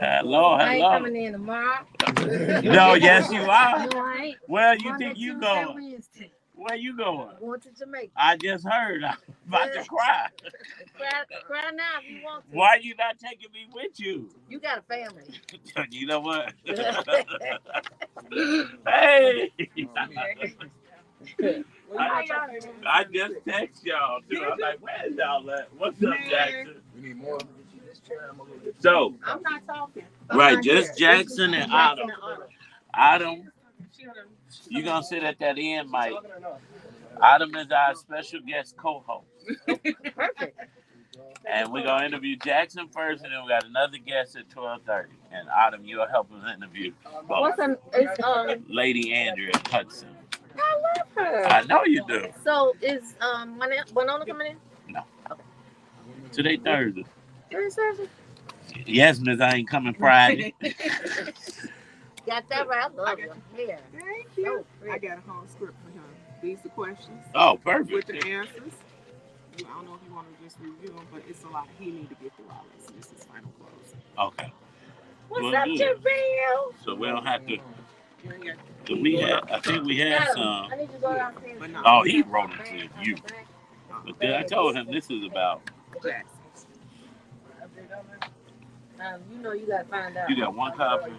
Hello, I ain't hello. coming in tomorrow. No, yes, you are. No, I ain't. Where you Monday, think you Tuesday, going? Wednesday. Where you going? Going to Jamaica. I just heard. I'm about to cry. Cry now if you want to. Why you not taking me with you? You got a family. You know what? Hey. I just text y'all too. I'm like, where's y'all at? What's up, Jackson? We need more. So I'm not talking. right, just Jackson and Autumn. Autumn, you gonna sit at that end, Mike. Autumn is our special guest co-host. Perfect. And we're gonna interview Jackson first, and then we got another guest at 12:30. And Autumn, you'll help us interview both. Lady Andria Hudson. I love her. I know you do. So is Winona coming in? No. Okay. Today Thursday. Today's Thursday? Yes, Miss, I ain't coming Friday. Got that right. I love you. Yeah. Thank you. I got a whole script for him. These are the questions. Oh, perfect. With the answers. I don't know if you want to just review them, but it's a lot he need to get through all this. This is final close. Okay. What's up, Jarrell? So we don't have to. So we had. I think we had some. I need to go downstairs. Oh, he wrote them to you. But then I told him this is about. You know you gotta find out. You got one copy?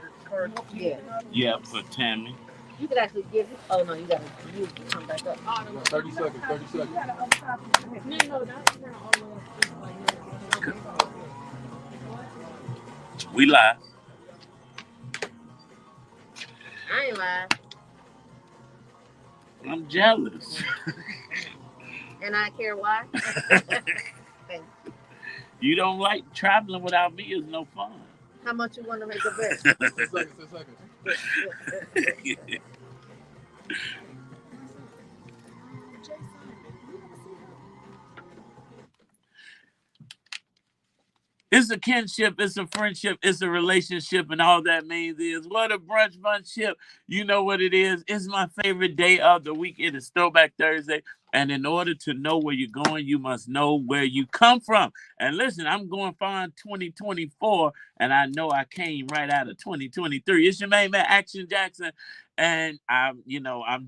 Yeah. Yeah, for Tammy. You could actually give it. Oh no, you gotta use it to come back up. 30 seconds, 30 seconds. No, that's We live. I ain't lying. I'm jealous. And I care why. You don't like traveling without me is no fun. How much you want to make a bet? 10 seconds. It's a kinship, it's a friendship, it's a relationship, and all that means is what a brunch bunchship. You know what it is. It's my favorite day of the week. It is Throwback Thursday. And in order to know where you're going, you must know where you come from. And listen, I'm going far in 2024, and I know I came right out of 2023. It's your main man, Action Jackson, and I'm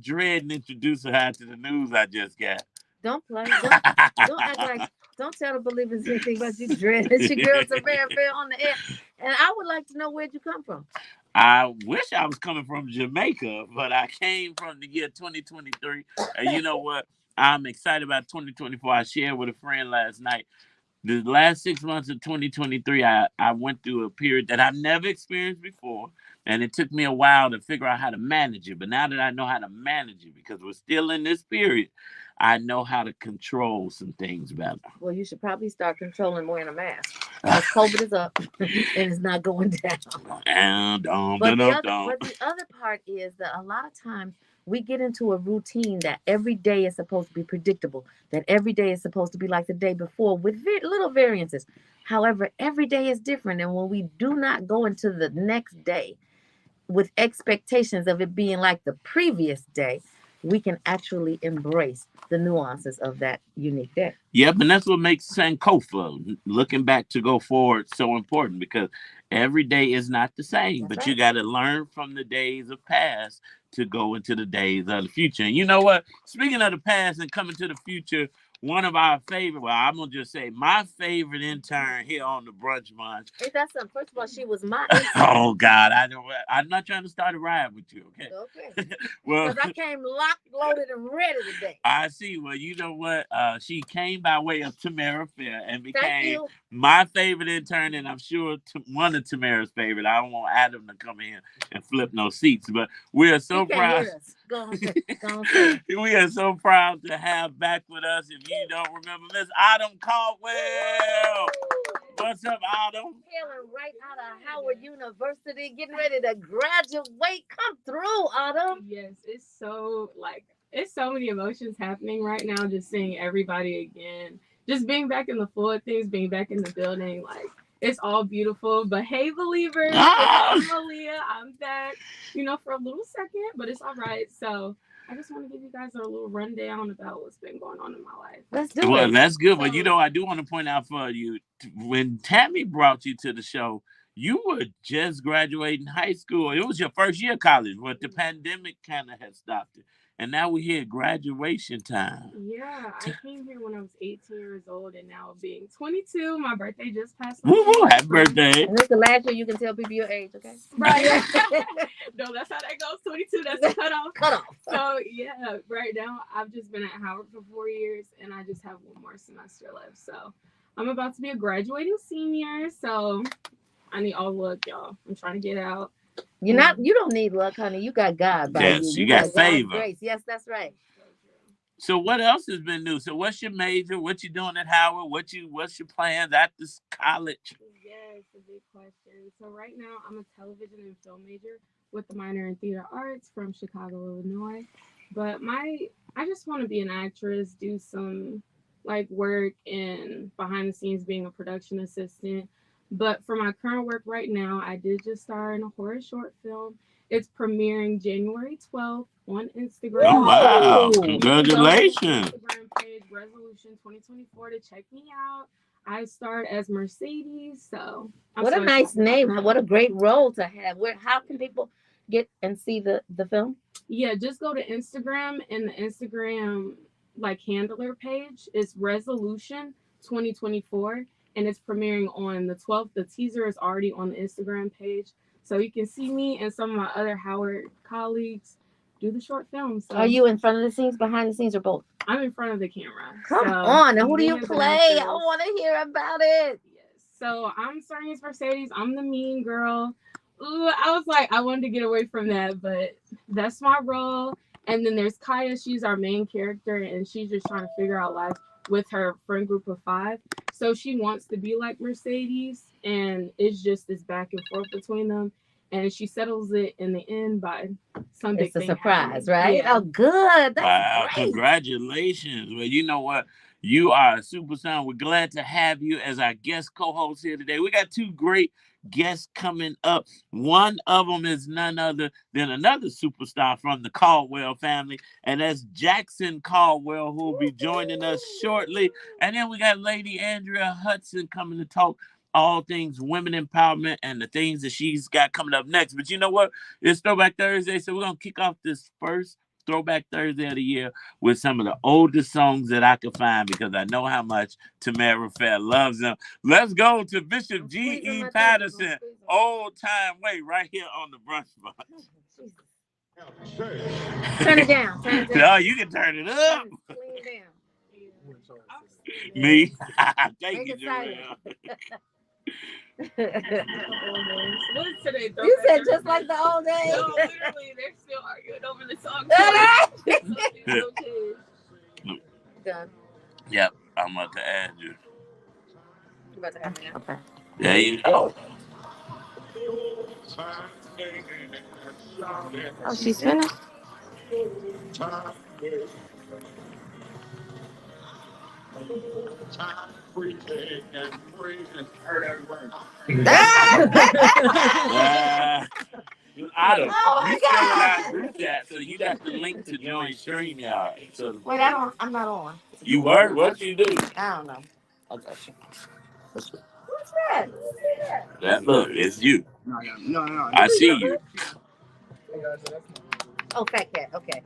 dreading introducing her to the news I just got. Don't play. Don't act like. Don't tell the believers anything about you dread. It's your girl Tamara on the air, and I would like to know where'd you come from. I wish I was coming from Jamaica, but I came from the year 2023. And you know what? I'm excited about 2024. I shared with a friend last night. The last 6 months of 2023, I went through a period that I've never experienced before. And it took me a while to figure out how to manage it. But now that I know how to manage it, because we're still in this period, I know how to control some things better. Well, you should probably start controlling wearing a mask. Because COVID is up and it's not going down. But the other part is that a lot of times we get into a routine that every day is supposed to be predictable, that every day is supposed to be like the day before with little variances. However, every day is different. And when we do not go into the next day with expectations of it being like the previous day, we can actually embrace the nuances of that unique day. Yep, and that's what makes Sankofa, looking back to go forward, so important, because every day is not the same. That's but right. You got to learn from the days of past to go into the days of the future. And you know what? Speaking of the past and coming to the future, one of our favorite, well, I'm going to just say my favorite intern here on the Brunch Bunch. Hey, that's something. First of all, she was my intern. Oh, God. I'm not trying to start a riot with you, okay? Okay. Well, because I came locked, loaded, and ready today. I see. Well, you know what? She came by way of Tamara Fair and became my favorite intern, and I'm sure one of Tamara's favorite. I don't want Adam to come in and flip no seats, but we are so proud. Go on. We are so proud to have back with us. If you don't remember, Miss Autumn Caldwell. What's up, Autumn? Hailing right out of Howard University, getting ready to graduate. Come through, Autumn. Yes, it's so many emotions happening right now. Just seeing everybody again, just being back in the flow of things, being back in the building, like it's all beautiful. But hey, believers, it's Malia. I'm back, for a little second, but it's all right. So I just want to give you guys a little rundown about what's been going on in my life. Let's do it. Well, that's good. But I do want to point out for you, when Tammy brought you to the show, you were just graduating high school. It was your first year of college, but the pandemic kind of had stopped it. And now we're here at graduation time. Yeah, I came here when I was 18 years old, and now being 22, my birthday just passed. Woo-hoo, happy birthday. And this is the last year you can tell people your age, okay? Right. No, that's how that goes. 22, that's the cutoff. So, yeah, right now, I've just been at Howard for 4 years, and I just have one more semester left. So, I'm about to be a graduating senior, so I need all luck, y'all. I'm trying to get out. You don't need luck, honey. You got God by you. You got favor. Grace. Yes, that's right. So what else has been new? So what's your major? What you doing at Howard? What's your plans after college? Yes, a big question. So right now I'm a television and film major with a minor in theater arts from Chicago, Illinois. But I just want to be an actress, do some like work in behind the scenes being a production assistant. But for my current work right now, I did just star in a horror short film. It's premiering January 12th on Instagram. Oh, wow. Congratulations. Instagram page, Resolution 2024 to check me out. I starred as Mercedes. So what a nice name. What a great role to have. How can people get and see the film? Yeah, just go to Instagram, and the Instagram like handler page is Resolution 2024. And it's premiering on the 12th. The teaser is already on the Instagram page. So you can see me and some of my other Howard colleagues do the short film. So are you in front of the scenes, behind the scenes, or both? I'm in front of the camera. Come on. Now, who do you play? I want to hear about it. Yes. So I'm starring as Mercedes. I'm the mean girl. Ooh, I was like, I wanted to get away from that, but that's my role. And then there's Kaya. She's our main character, and she's just trying to figure out life with her friend group of 5. So she wants to be like Mercedes, and it's just this back and forth between them. And she settles it in the end by some big thing. It's a surprise, happening. right? Yeah. Oh, good. Wow, congratulations. Well, you know what? You are a superstar. We're glad to have you as our guest co-host here today. We got 2 great guests coming up. One of them is none other than another superstar from the Caldwell family, and that's Jackson Caldwell, who will be joining us shortly. And then we got Lady Andria Hudson coming to talk all things women empowerment and the things that she's got coming up next. But you know what? It's Throwback Thursday, so we're going to kick off this first Throwback Thursday of the year with some of the oldest songs that I could find, because I know how much Tamara Fair loves them. Let's go to Bishop G.E. Patterson, Old Time Way, right here on the Brunch Bunch. Turn it down. No, you can turn it up. Clean it down. Me? Thank you, Jarrell. What is today? You said just like the old days. No, literally, they're still arguing over the song. Done. Yep, I'm about to add you. You about to have me? Okay. There you go. Oh, she's finished. Adam, you still in our group chat, so you got the link to join StreamYard. So wait, I'm not on. You were? What you do? I don't know. Okay. What's that? That look, it's you. No. I see you. Oh, Fat Cat. Okay.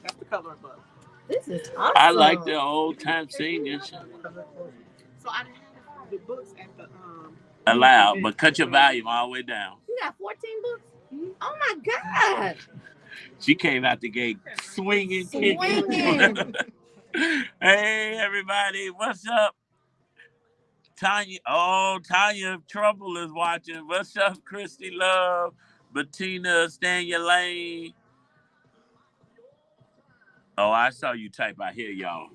That's the color of book. This is awesome. I like the old time singing. So I didn't have the books at the Allowed, but cut your volume all the way down. You got 14 books? Oh my God. She came out the gate swinging. Kicking. Hey, everybody. What's up? Tanya. Oh, Tanya Trouble is watching. What's up, Christy Love? Bettina, stay in your lane. Oh, I saw you type out here, y'all.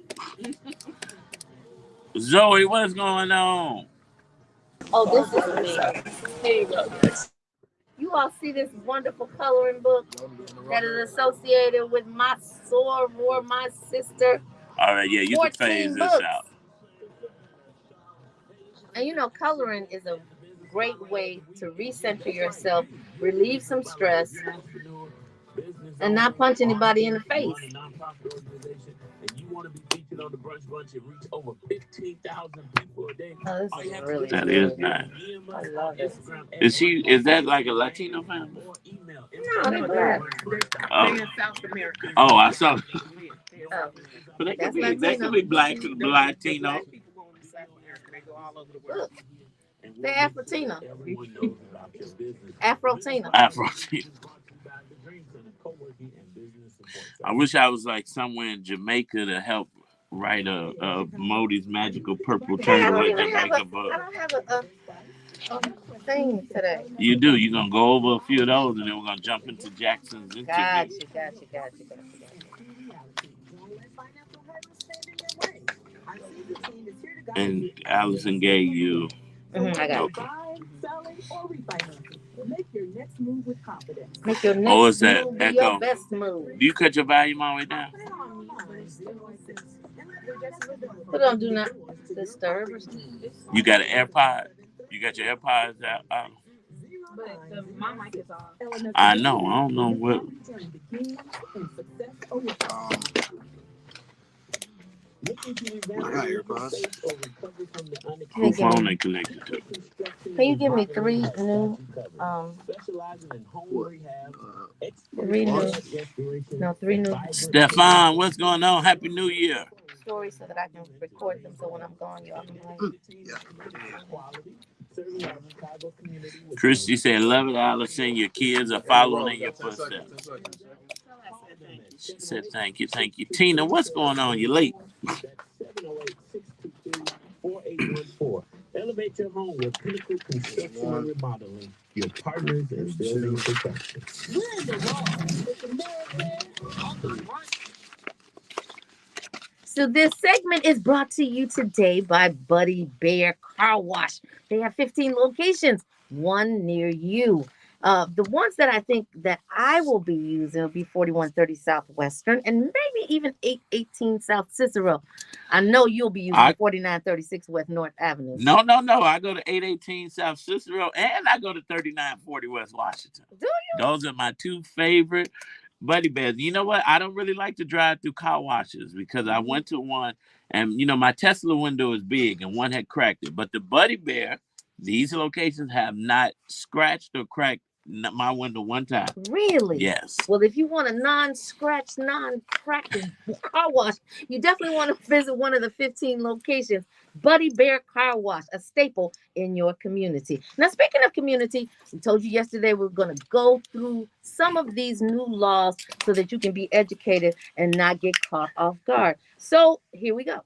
Zoe, what's going on? Oh, this is me. Here you go. You all see this wonderful coloring book that is associated with my soror, my sister. All right, yeah, you can phase this out. And you know, coloring is a great way to recenter yourself, relieve some stress, and not punch anybody in the face. on the Brunch Bunch and reach over 15,000 people a day. Oh, this is really That good. is nice. I love it. Is that like a Latino family? No, they're black. Oh. They're in South America. Oh, I saw. Oh, But they could that's be Latino. black and Latino. Black people going to South America. They go all over the world. Look, they're Afro-Tina. Afro-Tina. Afro-Tina. I wish I was like somewhere in Jamaica to help write a Modi's Magical Purple Turtle in Jamaica book. I don't have a thing today. You do. You're going to go over a few of those and then we're going to jump into Jackson's interview. Gotcha. And Allison gave you. I got it. Make your next move with confidence. Make your next Oh, is that move be echo? your best move. Do you cut your volume all the way down? Put on do not disturb. You got an AirPod? You got your AirPods out? But my mic is off. I know. I don't know what. Who phone they connected to? Can you give me three new Stefan, what's going on? Happy New Year. stories so that I can record them so when I'm gone y'all can play. Christy said, love it, Allison. Your kids are following in your footsteps. She said, thank you. Tina, what's going on? You late? 708-622-4814. Elevate your home with Pinnacle Construction and Remodeling. Your partners in building protection. So this segment is brought to you today by Buddy Bear Car Wash. They have 15 locations, one near you. The ones that I think that I will be using will be 4130 Southwestern and maybe even 818 South Cicero. I know you'll be using 4936 West North Avenue. No. I go to 818 South Cicero and I go to 3940 West Washington. Do you? Those are my two favorite Buddy Bears. You know what? I don't really like to drive through car washes because I went to one and, my Tesla window is big and one had cracked it. But the Buddy Bear, these locations have not scratched or cracked my window one time. Really? Yes. Well, if you want a non-scratch, non-cracked car wash, you definitely want to visit one of the 15 locations. Buddy Bear Car Wash, a staple in your community. Now, speaking of community, we told you yesterday we're going to go through some of these new laws so that you can be educated and not get caught off guard. So here we go.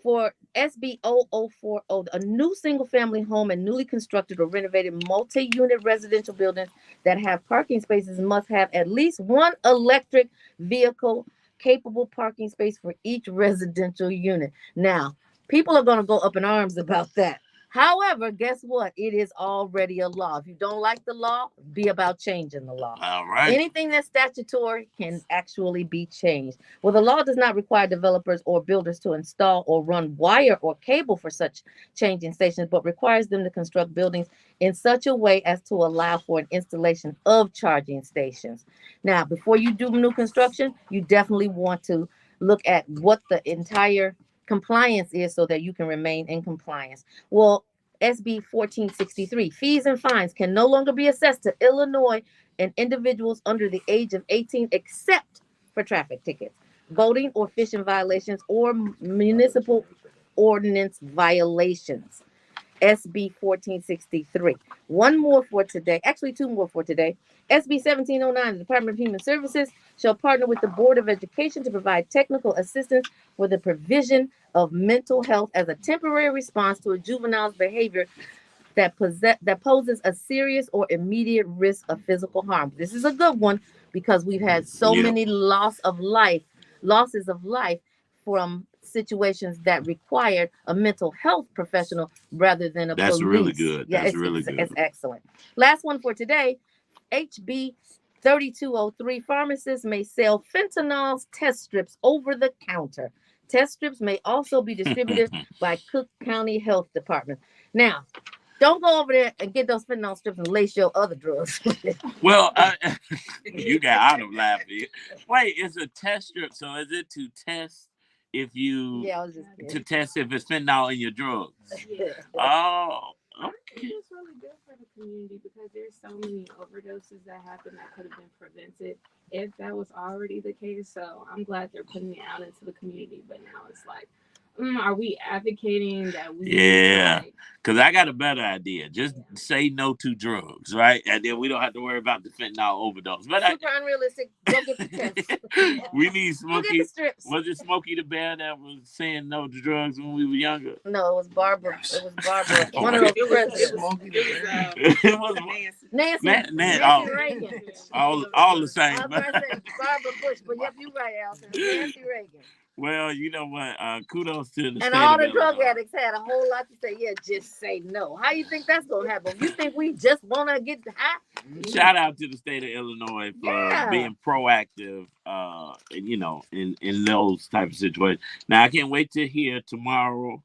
For SB 0040, a new single-family home and newly constructed or renovated multi-unit residential buildings that have parking spaces must have at least one electric vehicle capable parking space for each residential unit. Now, people are going to go up in arms about that. However, guess what? It is already a law. If you don't like the law, be about changing the law. All right. Anything that's statutory can actually be changed. Well, the law does not require developers or builders to install or run wire or cable for such changing stations, but requires them to construct buildings in such a way as to allow for an installation of charging stations. Now, before you do new construction, you definitely want to look at what the entire compliance is so that you can remain in compliance. Well, SB 1463, fees and fines can no longer be assessed to Illinois and individuals under the age of 18 except for traffic tickets, boating or fishing violations, or municipal ordinance violations. SB 1463. One more for today, actually two more for today. SB 1709, the Department of Human Services shall partner with the Board of Education to provide technical assistance for the provision of mental health as a temporary response to a juvenile's behavior that poses a serious or immediate risk of physical harm. This is a good one because we've had so many losses of life from situations that required a mental health professional rather than a police. That's really good. Yeah, That's really good. It's excellent. Last one for today. HB 3203, pharmacists may sell fentanyl test strips over the counter. Test strips may also be distributed by Cook County Health Department. Now, don't go over there and get those fentanyl strips and lace your other drugs. Well, you got out of laughing. Wait, it's a test strip, so is it to test if you Yeah, I was just to kidding. test if it's fentanyl in your drugs. Yeah. Oh, I think it's really good for the community because there's so many overdoses that happen that could have been prevented if that was already the case. So I'm glad they're putting it out into the community. But now it's like, are we advocating that we need to yeah. like? Because I got a better idea. Just say no to drugs, right? And then we don't have to worry about the fentanyl overdose. But Super unrealistic. Go get the test. we need Go get Smokey. the strips. Was it Smokey the Bear that was saying no to drugs when we were younger? No, it was Barbara. It was Barbara. Oh, One of those It presidents. It was Nancy oh, Reagan. all the same. I was about to say Barbara Bush, but yep, you're right, Allison. Nancy Reagan. Well, you know what? Kudos to the And state all of the drug Illinois. addicts had a whole lot to say. Yeah, just say no. How you think that's gonna happen? You think we just wanna get high? Shout out to the state of Illinois for Yeah. being proactive, you know, in those type of situations. Now I can't wait to hear tomorrow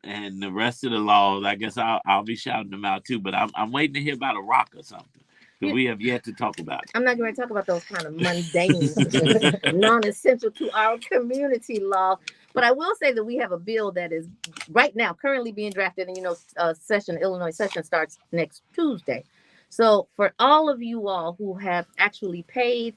and the rest of the laws. I guess I'll be shouting them out too. But I'm waiting to hear about a rock or something that we have yet to talk about. I'm not going to talk about those kind of mundane, non-essential to our community law. But I will say that we have a bill that is right now currently being drafted, and Illinois session starts next Tuesday. So for all of you all who have actually paid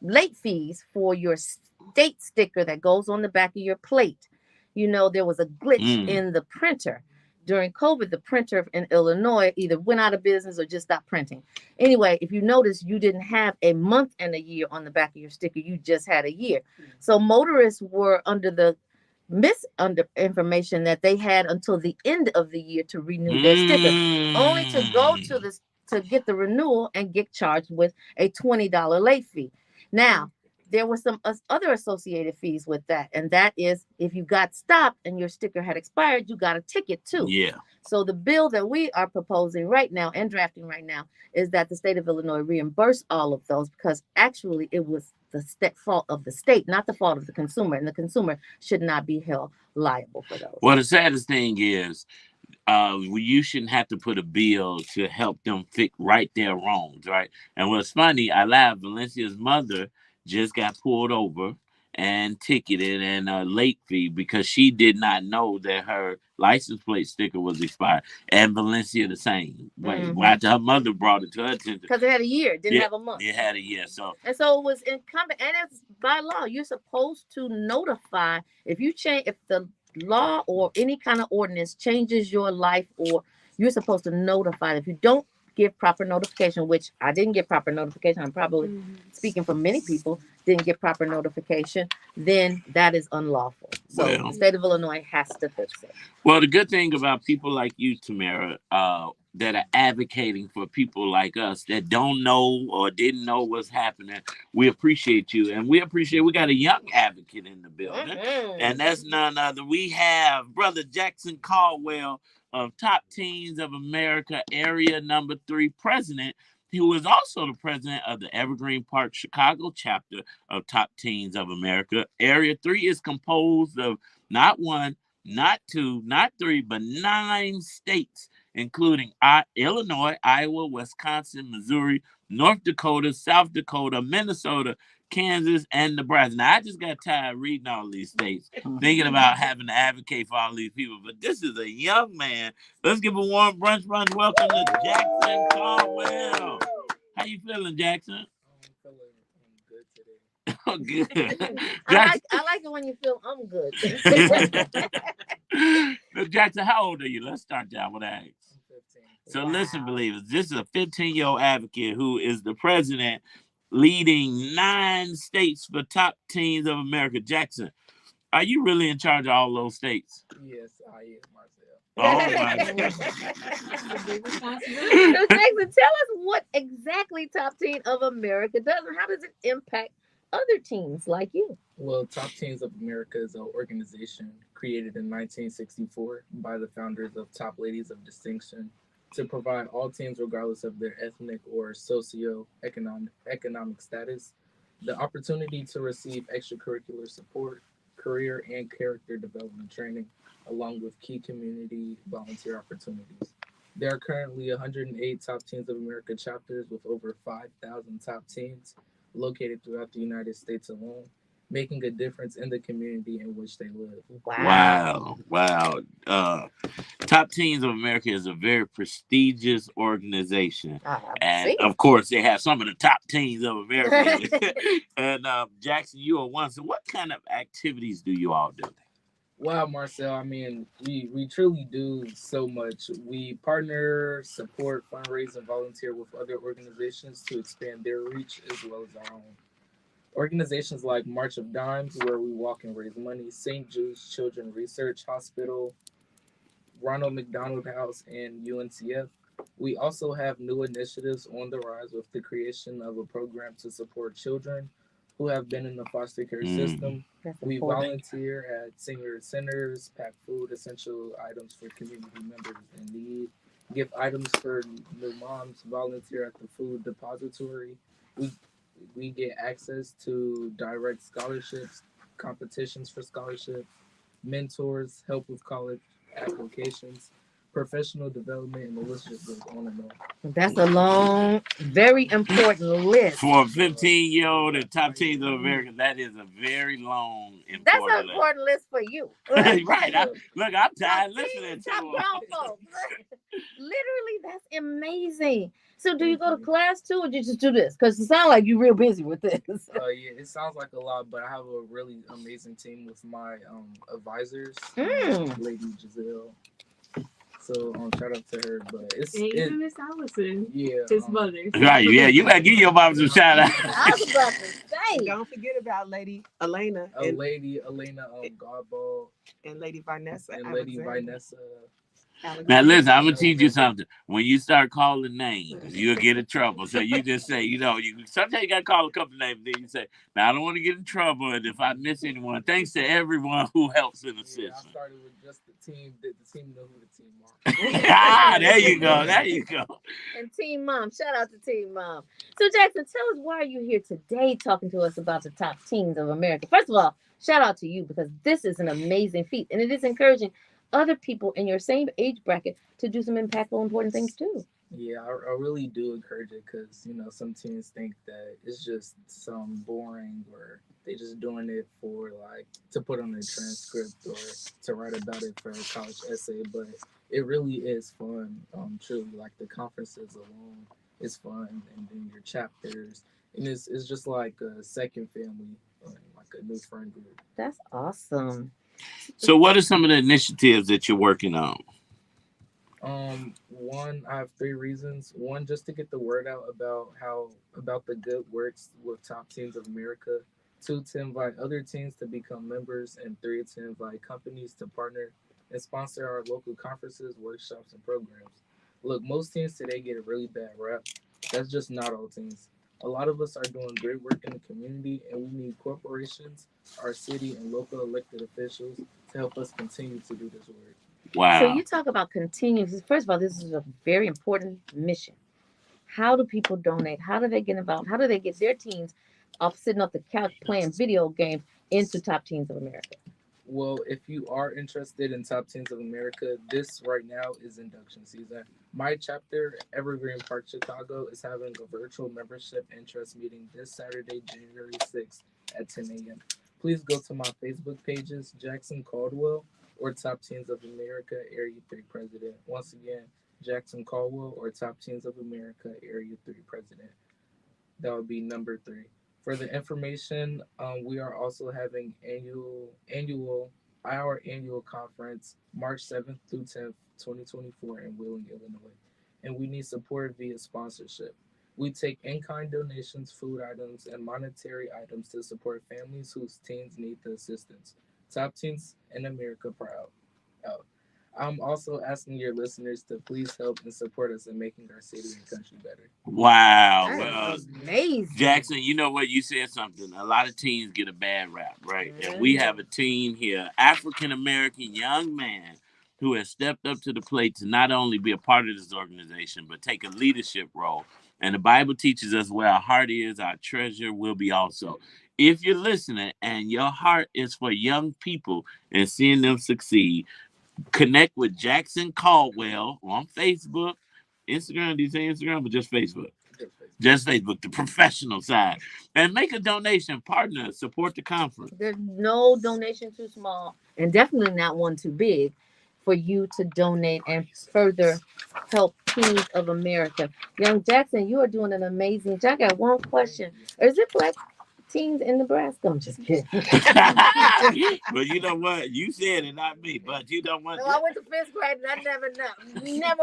late fees for your state sticker that goes on the back of your plate, there was a glitch in the printer. During COVID, the printer in Illinois either went out of business or just stopped printing. Anyway, if you notice, you didn't have a month and a year on the back of your sticker. You just had a year. So motorists were under the information that they had until the end of the year to renew their sticker, only to go to get the renewal and get charged with a $20 late fee. Now, there were some other associated fees with that. And that is if you got stopped and your sticker had expired, you got a ticket too. Yeah. So the bill that we are proposing right now and drafting right now is that the state of Illinois reimburse all of those, because actually it was the fault of the state, not the fault of the consumer. And the consumer should not be held liable for those. Well, the saddest thing is, you shouldn't have to put a bill to help them fix right their wrongs, right? And what's funny, I laugh. Valencia's mother just got pulled over and ticketed and a late fee because she did not know that her license plate sticker was expired. And Valencia the same. After her mother brought it to her attention. Because it had a year, didn't have a month. It had a year. And so it was incumbent, and it's by law. You're supposed to notify if the law or any kind of ordinance changes your life, or you're supposed to notify. If you don't give proper notification, which I didn't get proper notification, I'm probably speaking for many people, didn't get proper notification, then that is unlawful. So the state of Illinois has to fix it. Well, the good thing about people like you, Tamara, that are advocating for people like us that don't know or didn't know what's happening, we appreciate you. And we got a young advocate in the building. And that's none other. We have Brother Jackson Caldwell of Top Teens of America, Area Number 3 President, who is also the president of the Evergreen Park, Chicago chapter of Top Teens of America. Area 3 is composed of not one, not two, not three, but 9 states, including Illinois, Iowa, Wisconsin, Missouri, North Dakota, South Dakota, Minnesota, Kansas, and Nebraska. Now, I just got tired of reading all these states, thinking about having to advocate for all these people. But this is a young man. Let's give a warm brunch welcome to Jackson Caldwell. How you feeling, Jackson? I'm good today. Oh, good. I like it when you feel I'm good. Jackson, how old are you? Let's start down with that. So listen, believers, this is a 15-year-old advocate who is the president leading 9 states for Top Teens of America. Jackson, are you really in charge of all those states? Yes, I am, Marcel. Oh, my God. So Jackson, tell us what exactly Top Teen of America does and how does it impact other teens like you? Well, Top Teens of America is an organization created in 1964 by the founders of Top Ladies of Distinction to provide all teens, regardless of their ethnic or socio-economic status, the opportunity to receive extracurricular support, career and character development training, along with key community volunteer opportunities. There are currently 108 Top Teens of America chapters with over 5,000 top teens located throughout the United States alone. making a difference in the community in which they live. Wow. Top Teens of America is a very prestigious organization. And of course, they have some of the top teens of America. And Jackson, you are one. So, what kind of activities do you all do? Wow, Marcel, I mean, we truly do so much. We partner, support, fundraise, and volunteer with other organizations to expand their reach as well as our own. Organizations like March of Dimes, where we walk and raise money, St. Jude's Children Research Hospital, Ronald McDonald House, and UNCF. We also have new initiatives on the rise with the creation of a program to support children who have been in the foster care system. We volunteer at senior centers, pack food, essential items for community members in need, give items for new moms, volunteer at the food depository. We we get access to direct scholarships, competitions for scholarships, mentors, help with college applications, professional development, and the list just goes on and on. That's a long, very important list. For a 15-year-old and Top Teens of America, that is a very long, important That's an important list for you. Right. Look, I'm tired listening to grown folks. Literally, that's amazing. So do you go to class too, or do you just do this? Because it sounds like you're real busy with this. Yeah, it sounds like a lot, but I have a really amazing team with my advisors, Lady Giselle. So shout out to her, but it's Miss Allison. Yeah, his mother. Right, yeah, you gotta give your mom some shout out. I was about to say. Don't forget about Lady Elena. Lady Elena Garbo. And Lady Vanessa. And Lady Vanessa. Now listen, I'm gonna teach you something. When you start calling names, you'll get in trouble. So you just say, you sometimes you gotta call a couple names. Then you say, "Now I don't want to get in trouble, and if I miss anyone, thanks to everyone who helps in the system." I started with just the team. The team know who the team are. There you go. And Team Mom, shout out to Team Mom. So Jackson, tell us, why are you here today talking to us about the top teens of America? First of all, shout out to you, because this is an amazing feat, and it is encouraging other people in your same age bracket to do some impactful, important things too. Yeah, I really do encourage it, because some teens think that it's just some boring, or they just doing it for to put on a transcript or to write about it for a college essay, but it really is fun. Truly, the conferences alone is fun, and then your chapters, and it's just like a second family, like a new friend group. That's awesome. So what are some of the initiatives that you're working on? One, I have 3 reasons. One, just to get the word out about the good works with Top Teens of America. 2, to invite other teens to become members. And 3, to invite companies to partner and sponsor our local conferences, workshops, and programs. Look, most teens today get a really bad rap. That's just not all teens. A lot of us are doing great work in the community, and we need corporations, our city, and local elected officials to help us continue to do this work. Wow. So you talk about continuous. First of all, this is a very important mission. How do people donate? How do they get involved? How do they get their teens off sitting off the couch playing video games into Top Teens of America? Well, if you are interested in Top Teens of America, this right now is induction season. My chapter, Evergreen Park, Chicago, is having a virtual membership interest meeting this Saturday, January 6th at 10 a.m. Please go to my Facebook pages, Jackson Caldwell, or Top Teens of America, Area 3 President. Once again, Jackson Caldwell or Top Teens of America, Area 3 President. That would be number 3. For the information, we are also having our annual conference, March 7th through 10th, 2024 in Wheeling, Illinois. And we need support via sponsorship. We take in-kind donations, food items, and monetary items to support families whose teens need the assistance. Top Teens in America proud. Out. I'm also asking your listeners to please help and support us in making our city and country better. Wow. That's amazing. Jackson, you know what? You said something. A lot of teens get a bad rap, right? Mm-hmm. And we have a teen here, African-American young man, who has stepped up to the plate to not only be a part of this organization, but take a leadership role. And the Bible teaches us where our heart is, our treasure will be also. If you're listening and your heart is for young people and seeing them succeed, connect with Jackson Caldwell on Facebook, Instagram. Do you say Instagram or just Facebook? Just Facebook, the professional side. And make a donation, partner, support the conference. There's no donation too small, and definitely not one too big, for you to donate and further help Teens of America. Young Jackson, you are doing an amazing job. I got one question. Is it black teens in Nebraska? I'm just kidding. Well, you know what? You said it, not me. But you know what? No, I went to fifth grade and I never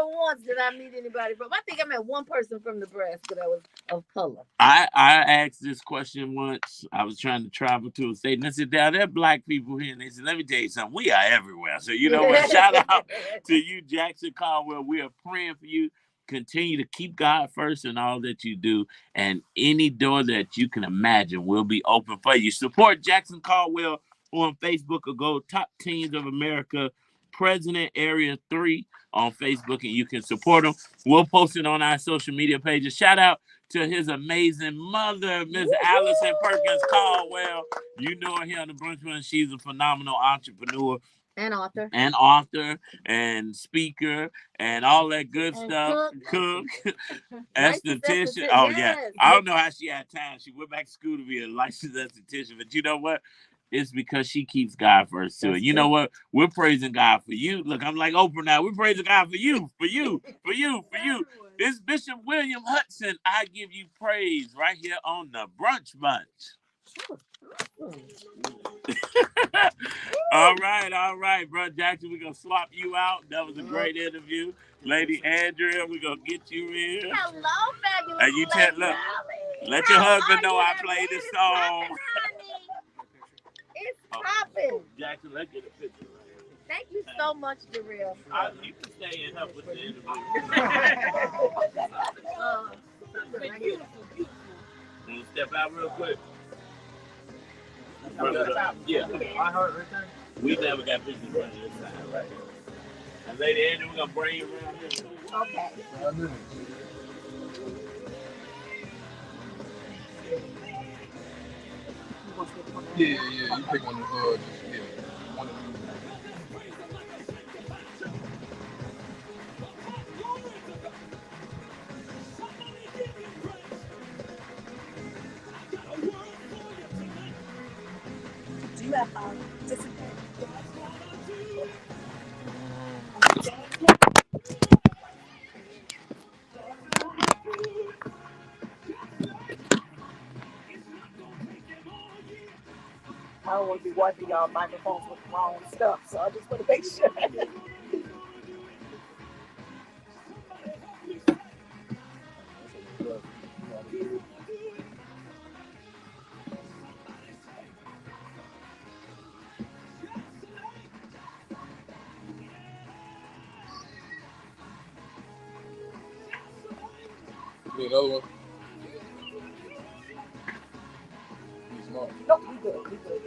once did I meet anybody from. I think I met one person from Nebraska that was of color. I asked this question once. I was trying to travel to a state, and I said, "Now there are black people here," and they said, "Let me tell you something. We are everywhere." So you know what? Shout out to you, Jackson Caldwell. We are praying for you. Continue to keep God first in all that you do, and any door that you can imagine will be open for you. Support Jackson Caldwell on Facebook, or go Top Teens of America, President Area 3 on Facebook, and you can support them. We'll post it on our social media pages. Shout out to his amazing mother, Miss Allison Perkins Caldwell. You know her here on the Brunch Run. She's a phenomenal entrepreneur. And author. And speaker and all that good and stuff. Cook. Esthetician. Yes. Oh, yeah. I don't know how she had time. She went back to school to be a licensed esthetician. But you know what? It's because she keeps God first too. And you know what? We're praising God for you. Look, I'm like Oprah now. We're praising God for you. It's Bishop William Hudson. I give you praise right here on the Brunch Bunch. All right, bro. Jackson, we're going to swap you out. That was a great interview. Lady Andria, we're going to get you in. Hello, fabulous. And you look, let your husband know I played this song. It's popping. Jackson, let's get a picture. Thank you so much, Darrell. You can stay and help with the interview. Step out real quick. Yeah. I heard right there. We never got pictures on this side, right? And Lady Andrew, we're going to bring you around here. Okay. Yeah. You pick on the one of them. Do you have participate? I don't want to be wiping y'all microphones with the wrong stuff, so I just want to make sure. Another one. Nope, we good.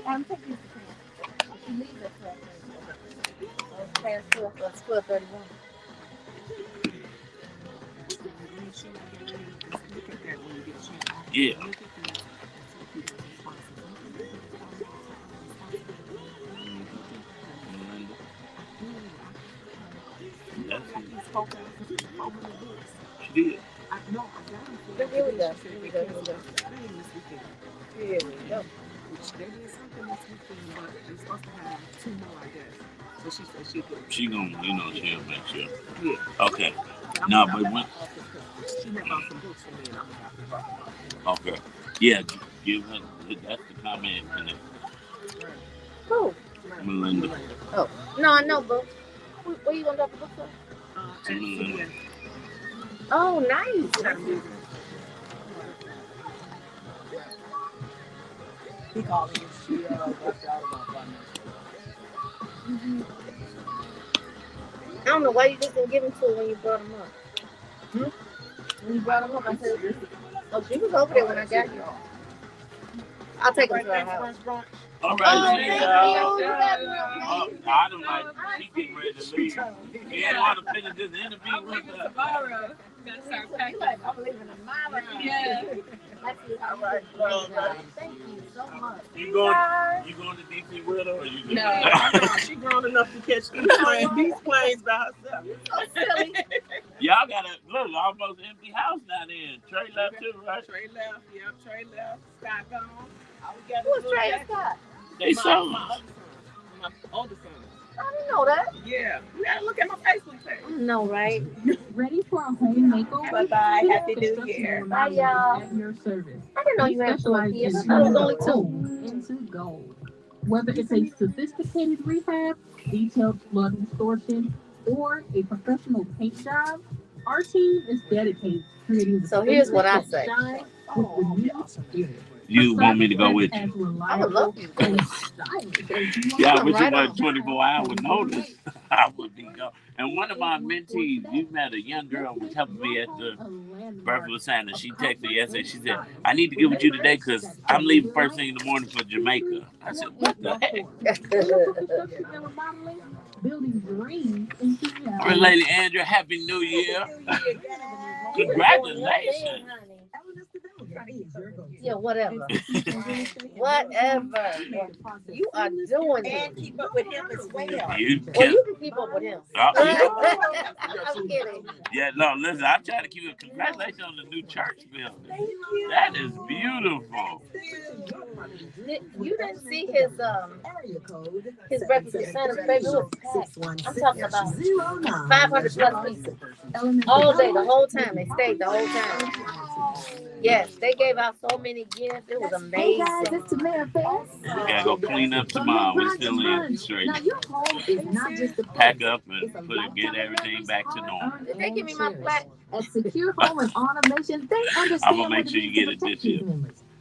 I'm taking you leave it past 12:31. Yeah. She did. Here we go. Here we go. They did something this weekend, but they're supposed to have 2 more, I guess. So she said she could. She gonna, she'll make sure. Yeah. Okay. No, but when. She had bought some books for me, and I'm gonna have to drop them off. Okay. Yeah, give her. That's the comment. Who? Melinda. Oh, no, I know, but where you gonna drop the book from? To Melinda. Oh, nice. He called me. She left out about 5 minutes. I don't know why you just didn't give him to her when you brought him up. When you brought him up, I said, oh, she was over there when I got here. I'll take him to her house. All right. Oh, thank you. I don't like. She getting ready to leave. You ain't want to finish this interview I'm with leaving her. tomorrow. Gotta start packing. I'm leaving tomorrow. Yeah. All right, thank you so much. You going to DC with her? Or you No, she grown enough to catch these planes by herself. So silly. Y'all got a look almost empty house now. Then Trey left too, right? Trey left. Yep, Trey left. Scott gone. All we got Who's is Trey and Scott? They sold. my older son. I didn't know that. Yeah, you gotta look at my Facebook page. I know, right? Ready for a home makeover? Bye-bye. Happy New Year. Bye, y'all. At your service. I didn't know you had 4 kids. I thought it was only 2. Into gold. Whether it's a sophisticated rehab, detailed flood restoration, or a professional paint job, our team is dedicated to creating the So here's what I spaces say. that shine with renewed spirit. You want me to go with you? I would love you to go. Yeah, Come but you right want on. 24 hour notice. I would be gone. And one of my mentees, you met a young girl who was helping me at the Berkeley Center. She texted me yesterday. She said, I need to get with you today because I'm leaving first thing in the morning for Jamaica. I said, what the heck? Building dreams into reality. Well, Lady Andria, Happy New Year. Congratulations. Yeah, whatever. Whatever. You are doing it. And keep up with him as well. Well, you can keep up with him. Yeah. I'm kidding. Yeah, no, listen, I'm trying to keep it. Congratulations on the new church building. That is beautiful. You didn't see his breakfast Santa baby. It was packed. I'm talking about 500 plus people. All day, the whole time. They stayed the whole time. Yes, they gave out so many gifts. It was amazing. It's Amerifest. We gotta go clean up tomorrow. We're still in straight. Now your home is not just a Pack up and get everything back to normal. Did they give me my plaque? At Secure Home and Automation, they understand. I'm gonna make sure you get it this year.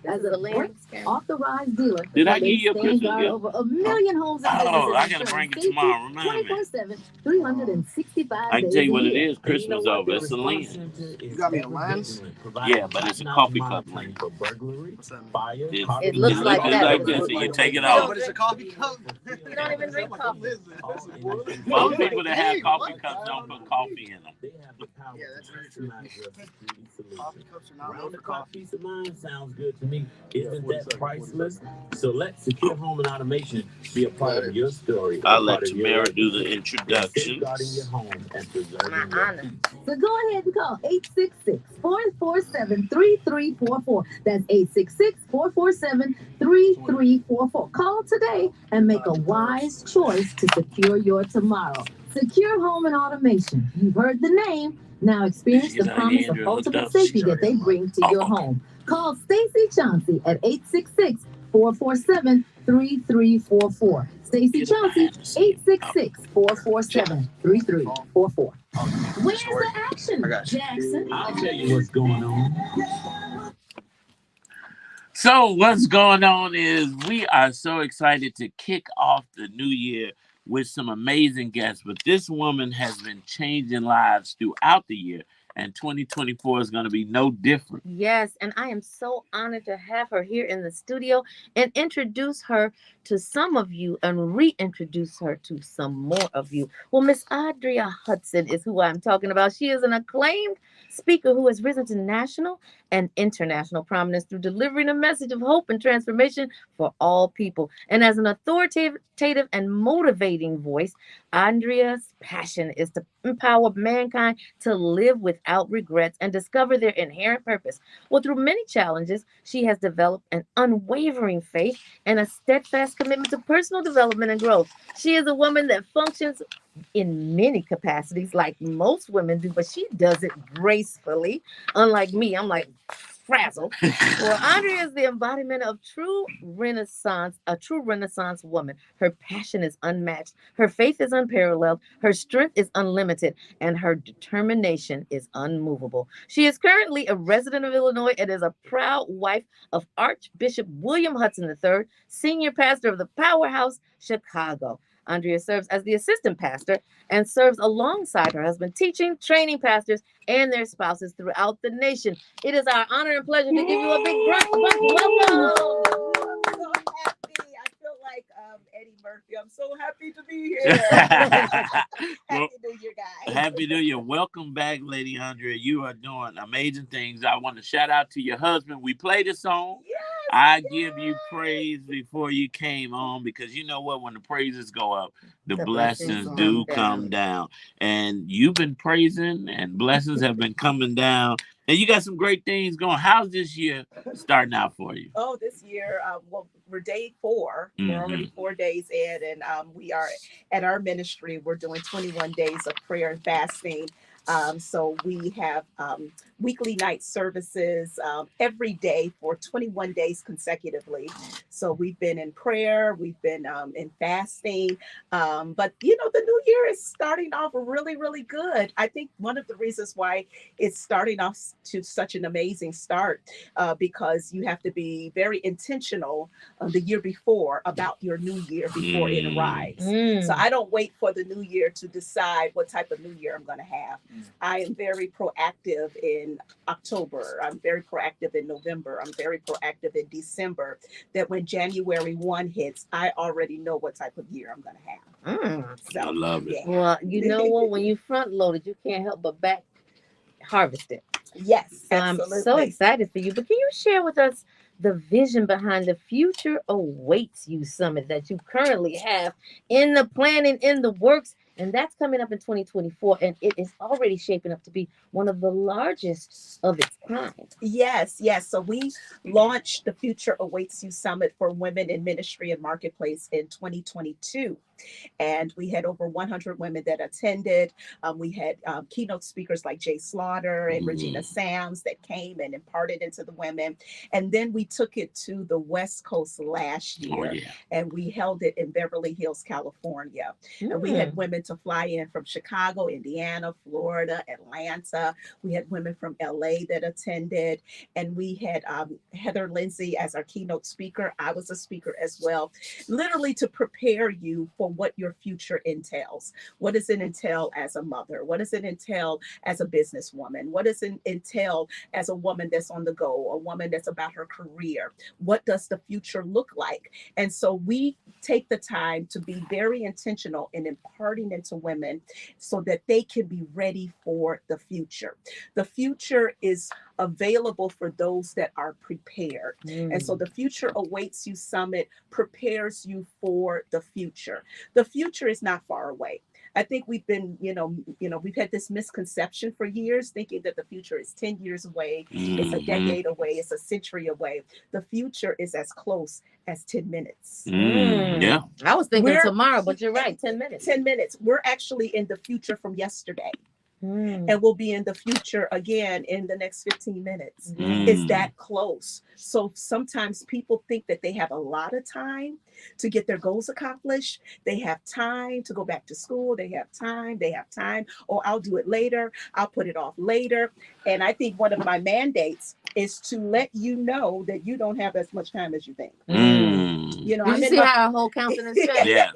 As a land authorized dealer. Did I give you a They Christmas stand guard gift? over a million homes and businesses. Oh, I gotta bring it tomorrow. Remind me. 24/7, 365 I can days tell you a what it year. is. Christmas over. It's a lens. You got me a lens? Yeah, but it's a coffee cup lens. What's that? It looks like that. Like this, and you take it Oh, off. but it's a coffee cup. You don't even drink coffee. Most people that have coffee cups don't put coffee in them. Yeah, that's very true. Coffee cups are not Round known the for clock coffee. peace of mind sounds good to me. Isn't that priceless? So let Secure Home and Automation be a part of your story. I'll let Tamara do the introduction. Safeguarding your home and preserving My your honor. So go ahead and call 866-447-3344. That's 866-447-3344. Call today and make a wise choice to secure your tomorrow. Secure Home and Automation. You've heard the name. Now experience the promise of ultimate safety that they bring to your home. Call Stacy Chauncey at 866-447-3344. Stacy Chauncey, 866-447-3344. Where's the action, Jackson? I'll tell you what's going on. So what's going on is we are so excited to kick off the new year with some amazing guests. But this woman has been changing lives throughout the year, and 2024 is going to be no different. Yes, and I am so honored to have her here in the studio and introduce her to some of you and reintroduce her to some more of you. Well, Miss Andria Hudson is who I'm talking about. She is an acclaimed speaker who has risen to national and international prominence through delivering a message of hope and transformation for all people. And as an authoritative and motivating voice, Andria's passion is to empower mankind to live without regrets and discover their inherent purpose. Well, through many challenges, she has developed an unwavering faith and a steadfast commitment to personal development and growth. She is a woman that functions in many capacities like most women do, but she does it gracefully. Unlike me, I'm like frazzled. Well, Andria is the embodiment of a true Renaissance woman. Her passion is unmatched. Her faith is unparalleled. Her strength is unlimited, and her determination is unmovable. She is currently a resident of Illinois and is a proud wife of Archbishop William Hudson III, senior pastor of the Powerhouse, Chicago. Andria serves as the assistant pastor and serves alongside her husband, teaching, training pastors and their spouses throughout the nation. It is our honor and pleasure to give you a big welcome. I'm so happy. I feel like Eddie Murphy. I'm so happy to be here. Happy New Year, guys. Happy New Year. Welcome back, Lady Andria. You are doing amazing things. I want to shout out to your husband. We played a song. Yes, I give you praise before you came on, because you know what? When the praises go up, the blessings do come down. And you've been praising, and blessings have been coming down. And you got some great things going. How's this year starting out for you? Oh, this year, well, we're day 4. We're already 4 days in, and we are at our ministry. We're doing 21 days of prayer and fasting. So we have weekly night services every day for 21 days consecutively. So we've been in prayer, we've been in fasting. But, you know, the new year is starting off really, really good. I think one of the reasons why it's starting off to such an amazing start, because you have to be very intentional the year before about your new year before it arrives. So I don't wait for the new year to decide what type of new year I'm going to have. I am very proactive in October. I'm very proactive in November. I'm very proactive in December. That when January 1 hits, I already know what type of year I'm going to have. So, I love it. Yeah. Well, you know what? When you front loaded, you can't help but back harvest it. Yes, So absolutely. I'm so excited for you. But can you share with us the vision behind the Future Awaits You Summit that you currently have in the planning, in the works? And that's coming up in 2024. And it is already shaping up to be one of the largest of its kind. Yes. So we launched the Future Awaits You Summit for Women in Ministry and Marketplace in 2022. And we had over 100 women that attended. We had keynote speakers like Jay Slaughter and Regina Sams that came and imparted into the women. And then we took it to the West Coast last year, and we held it in Beverly Hills, California. And we had women to fly in from Chicago, Indiana, Florida, Atlanta. We had women from LA that attended, and we had Heather Lindsay as our keynote speaker. I was a speaker as well, literally to prepare you for what your future entails. What does it entail as a mother? What does it entail as a businesswoman? What does it entail as a woman that's on the go, a woman that's about her career? What does the future look like? And so we take the time to be very intentional in imparting into women so that they can be ready for the future. The future is available for those that are prepared. And so the Future Awaits You Summit prepares you for the future. The future is not far away. I think we've been, we've had this misconception for years, thinking that the future is 10 years away, it's a decade away, it's a century away. The future is as close as 10 minutes. Yeah. I was thinking tomorrow, but you're right, 10 minutes. 10 minutes. We're actually in the future from yesterday. And we'll be in the future again in the next 15 minutes. It's that close. So sometimes people think that they have a lot of time to get their goals accomplished. They have time to go back to school. They have time. Or I'll do it later. I'll put it off later. And I think one of my mandates is to let you know that you don't have as much time as you think. You know, did you see how our whole countenance changed? Yeah.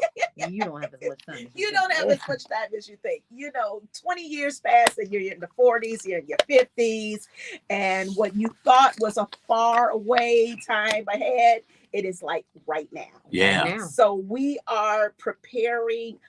You don't have as much time. You don't have as much time as you think. 20 years pass and you're in the 40s, you're in your 50s, and what you thought was a far away time ahead, it is like right now. Yeah. Right now. So we are preparing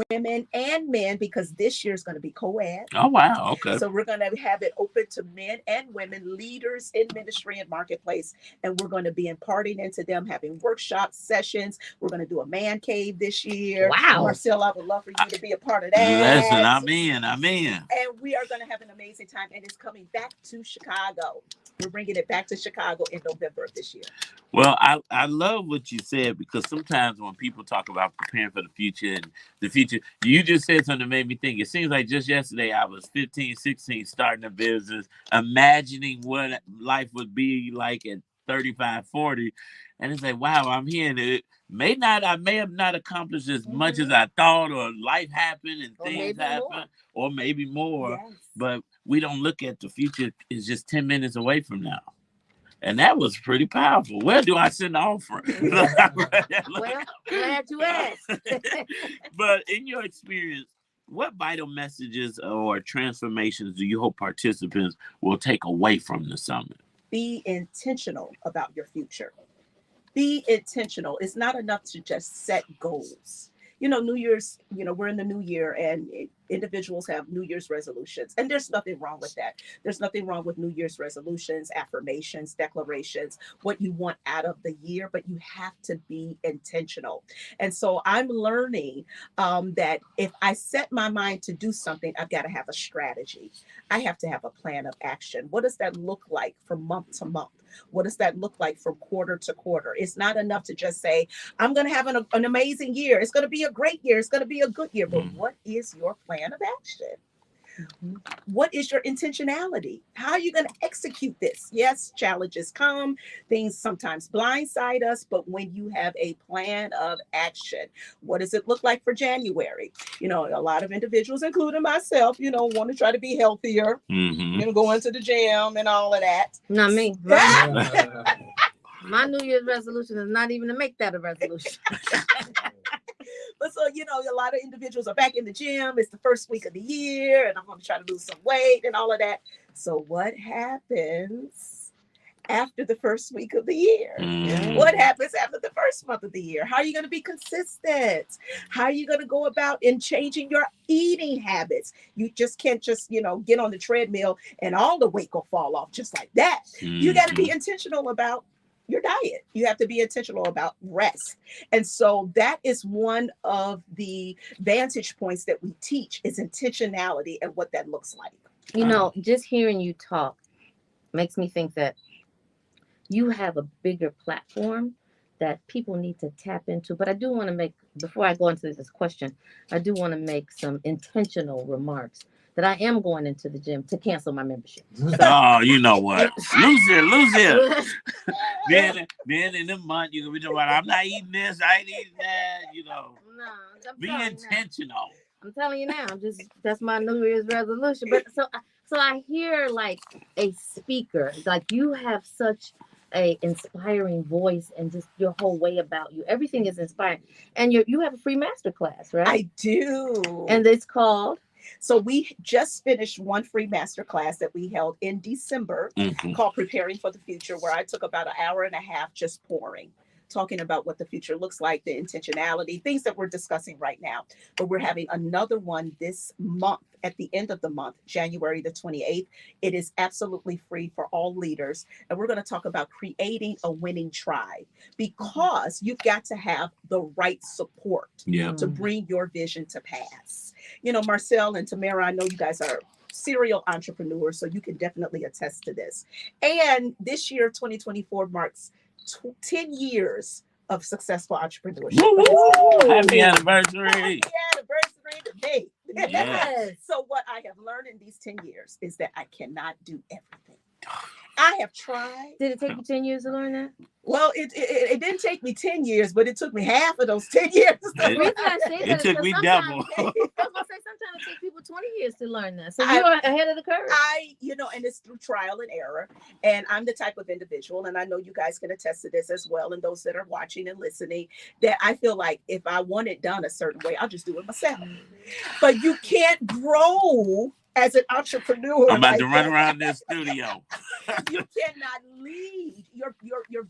women and men, because this year is going to be co-ed. Oh, wow. Okay. So we're going to have it open to men and women, leaders in ministry and marketplace. And we're going to be imparting into them, having workshop sessions. We're going to do a man cave this year. Wow. Marcel, I would love for you to be a part of that. Listen, I'm in. And we are going to have an amazing time. And it's coming back to Chicago. We're bringing it back to Chicago in November of this year. Well, I love what you said, because sometimes when people talk about preparing for the future, you just said something that made me think. It seems like just yesterday I was 15, 16, starting a business, imagining what life would be like at 35, 40. And it's like, wow, I'm here. And I may have not accomplished as much as I thought, or life happened and things happen, or maybe more. Yes. But we don't look at the future is just 10 minutes away from now. And that was pretty powerful. Where do I send the offering? Well, glad you asked. But in your experience, what vital messages or transformations do you hope participants will take away from the summit? Be intentional about your future. Be intentional. It's not enough to just set goals. New Year's, we're in the new year, and individuals have New Year's resolutions. And there's nothing wrong with that. There's nothing wrong with New Year's resolutions, affirmations, declarations, what you want out of the year, but you have to be intentional. And so I'm learning that if I set my mind to do something, I've got to have a strategy. I have to have a plan of action. What does that look like from month to month? What does that look like from quarter to quarter? It's not enough to just say, I'm going to have an amazing year. It's going to be a great year. It's going to be a good year. But what is your plan of action? What is your intentionality? How are you going to execute this? Yes, challenges come. Things sometimes blindside us. But when you have a plan of action, what does it look like for January? A lot of individuals, including myself, want to try to be healthier, go into the gym and all of that. Not me. My New Year's resolution is not even to make that a resolution. But so, a lot of individuals are back in the gym. It's the first week of the year, and I'm going to try to lose some weight and all of that. So what happens after the first week of the year? What happens after the first month of the year? How are you going to be consistent? How are you going to go about in changing your eating habits? You just can't get on the treadmill and all the weight will fall off just like that. You got to be intentional about your diet. You have to be intentional about rest. And so that is one of the vantage points that we teach is intentionality and what that looks like. Just hearing you talk makes me think that you have a bigger platform that people need to tap into. But I do want to make, before I go into this question, I do want to make some intentional remarks that I am going into the gym to cancel my membership. Oh, you know what? Lose it. Being in the month, you can be doing, I'm not eating this, I ain't eating that, No, be intentional. I'm telling you now, that's my New Year's resolution. But so I hear like a speaker, like you have such a inspiring voice and just your whole way about you. Everything is inspiring. And you have a free masterclass, right? I do. And it's called? So we just finished one free masterclass that we held in December called Preparing for the Future, where I took about an hour and a half just pouring, talking about what the future looks like, the intentionality, things that we're discussing right now. But we're having another one this month, at the end of the month, January the 28th. It is absolutely free for all leaders. And we're going to talk about creating a winning tribe, because you've got to have the right support to bring your vision to pass. Marcel and Tamara, I know you guys are serial entrepreneurs, so you can definitely attest to this. And this year, 2024, marks 10 years of successful entrepreneurship. Happy anniversary. Happy anniversary today. Yes. So what I have learned in these 10 years is that I cannot do everything. I have tried. Did it take you 10 years to learn that? Well, it didn't take me 10 years, but it took me half of those 10 years. It took me double. I was gonna say sometimes it takes people 20 years to learn that. So you're ahead of the curve. And it's through trial and error. And I'm the type of individual, and I know you guys can attest to this as well, and those that are watching and listening, that I feel like if I want it done a certain way, I'll just do it myself. But you can't grow as an entrepreneur. I'm about to run around this studio. You cannot lead. Your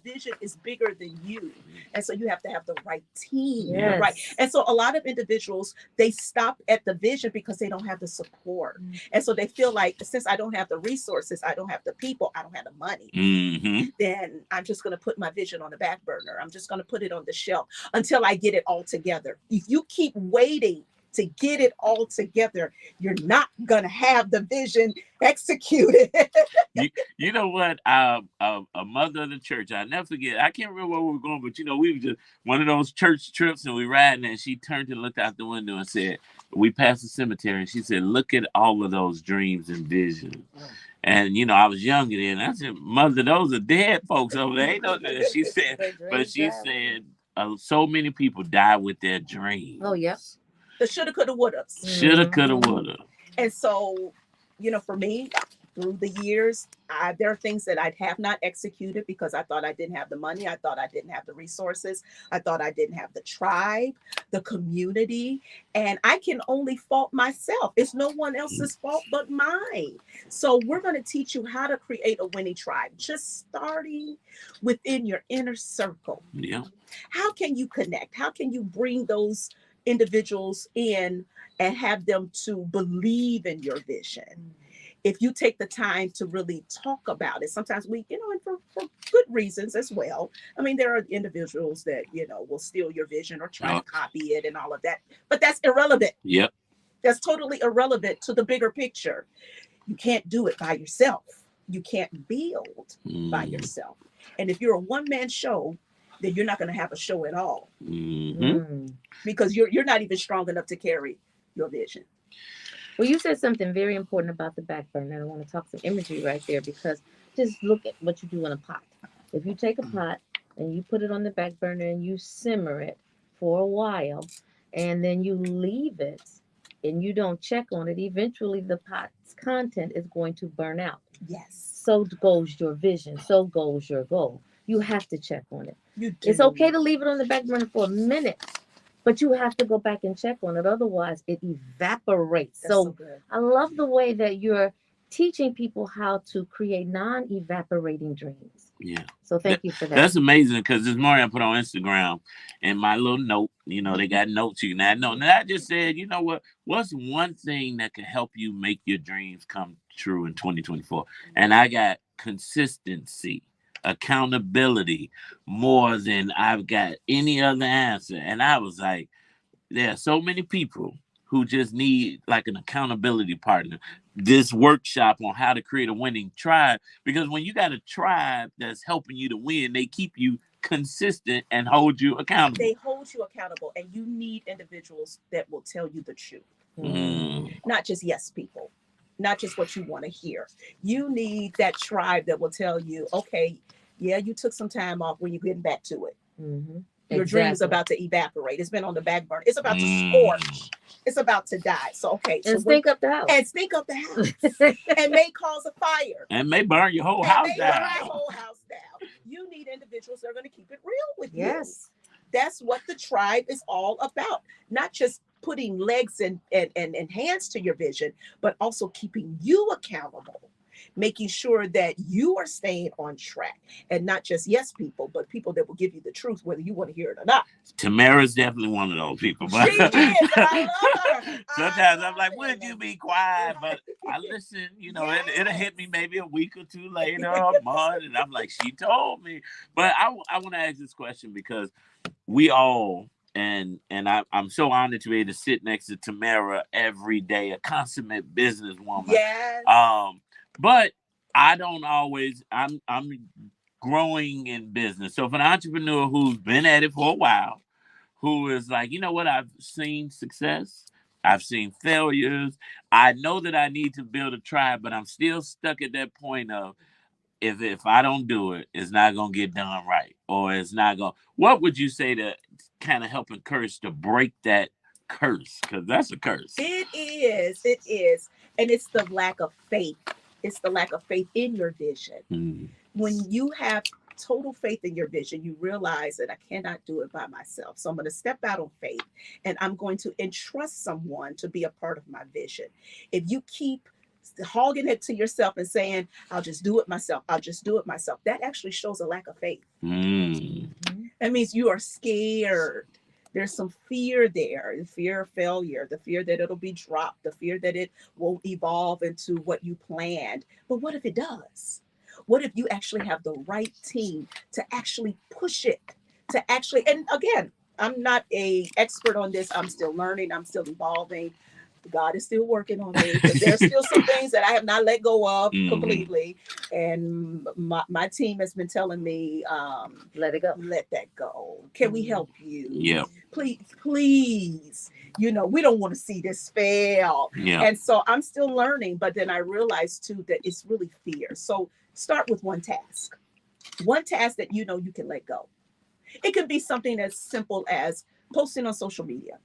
vision is bigger than you. And so you have to have the right team. Yes. Right. And so a lot of individuals, they stop at the vision because they don't have the support. And so they feel like, since I don't have the resources, I don't have the people, I don't have the money, then I'm just going to put my vision on the back burner. I'm just going to put it on the shelf until I get it all together. If you keep waiting to get it all together, you're not going to have the vision executed. You know what? A mother of the church, I never forget. I can't remember where we were going, but we were just one of those church trips, and we riding, and she turned and looked out the window and said, we passed the cemetery, and she said, look at all of those dreams and visions. And I was younger then. I said, Mother, those are dead folks over there. She said, so many people die with their dreams. Oh, yeah. The shoulda, coulda, woulda. Shoulda, coulda, woulda. And so, for me, through the years, there are things that I have not executed because I thought I didn't have the money. I thought I didn't have the resources. I thought I didn't have the tribe, the community, and I can only fault myself. It's no one else's fault but mine. So we're going to teach you how to create a winning tribe, just starting within your inner circle. Yeah. How can you connect? How can you bring those individuals in and have them to believe in your vision? If you take the time to really talk about it, sometimes we, and for good reasons as well. I mean, there are individuals that, will steal your vision or try to copy it and all of that, but that's irrelevant. Yep. That's totally irrelevant to the bigger picture. You can't do it by yourself. You can't build by yourself. And if you're a one-man show, then you're not going to have a show at all. Because you're not even strong enough to carry your vision. Well, you said something very important about the back burner. I want to talk some imagery right there, because just look at what you do in a pot. If you take a pot and you put it on the back burner and you simmer it for a while, and then you leave it and you don't check on it, eventually the pot's content is going to burn out. Yes. So goes your vision. So goes your goal. You have to check on it. You do. It's okay to leave it on the back burner for a minute, but you have to go back and check on it. Otherwise, it evaporates. That's so good. I love the way that you're teaching people how to create non-evaporating dreams. Yeah. So thank you for that. That's amazing, because this morning I put on Instagram and my little note, they got notes you can add note. And I just said, what's one thing that can help you make your dreams come true in 2024? And I got consistency, accountability, more than I've got any other answer. And I was like, there are so many people who just need like an accountability partner. This workshop on how to create a winning tribe, because when you got a tribe that's helping you to win, they keep you consistent and hold you accountable. They hold you accountable, and you need individuals that will tell you the truth. Not just yes people, not just what you want to hear. You need that tribe that will tell you, okay, yeah, you took some time off, when you're getting back to it. Your dream is about to evaporate. It's been on the back burner. It's about to scorch. It's about to die. So, okay. And stink up the house. And stink up the house. And may cause a fire. And may burn your whole house down. Burn your whole house down. You need individuals that are going to keep it real with you. Yes. That's what the tribe is all about. Not just putting legs and hands to your vision, but also keeping you accountable. Making sure that you are staying on track, and not just yes people, but people that will give you the truth, whether you want to hear it or not. Tamara's definitely one of those people. But she is. I love her. Sometimes I'm like, would you be quiet? But I listen, it'll hit me maybe a week or two later, a month, and I'm like, she told me. But I want to ask this question, because we all, and I'm so honored to be able to sit next to Tamara every day, a consummate businesswoman. Yes. But I don't always, I'm growing in business. So for an entrepreneur who's been at it for a while, who is like, I've seen success, I've seen failures. I know that I need to build a tribe, but I'm still stuck at that point of, if I don't do it, it's not going to get done right. Or it's not going, what would you say to kind of help encourage to break that curse? Because that's a curse. It is. And it's the lack of faith. It's the lack of faith in your vision. When you have total faith in your vision, you realize that I cannot do it by myself. So I'm going to step out on faith, and I'm going to entrust someone to be a part of my vision. If you keep hogging it to yourself and saying, I'll just do it myself, that actually shows a lack of faith. That means you are scared. There's some fear there, the fear of failure, the fear that it'll be dropped, the fear that it won't evolve into what you planned. But what if it does? What if you actually have the right team to actually push it, and again, I'm not an expert on this. I'm still learning. I'm still evolving. God is still working on me. There's still some things that I have not let go of completely. And my team has been telling me, let it go. Let that go. Can we help you? Yeah. Please. We don't want to see this fail. Yeah. And so I'm still learning, but then I realized too that it's really fear. So start with one task that you can let go. It could be something as simple as posting on social media.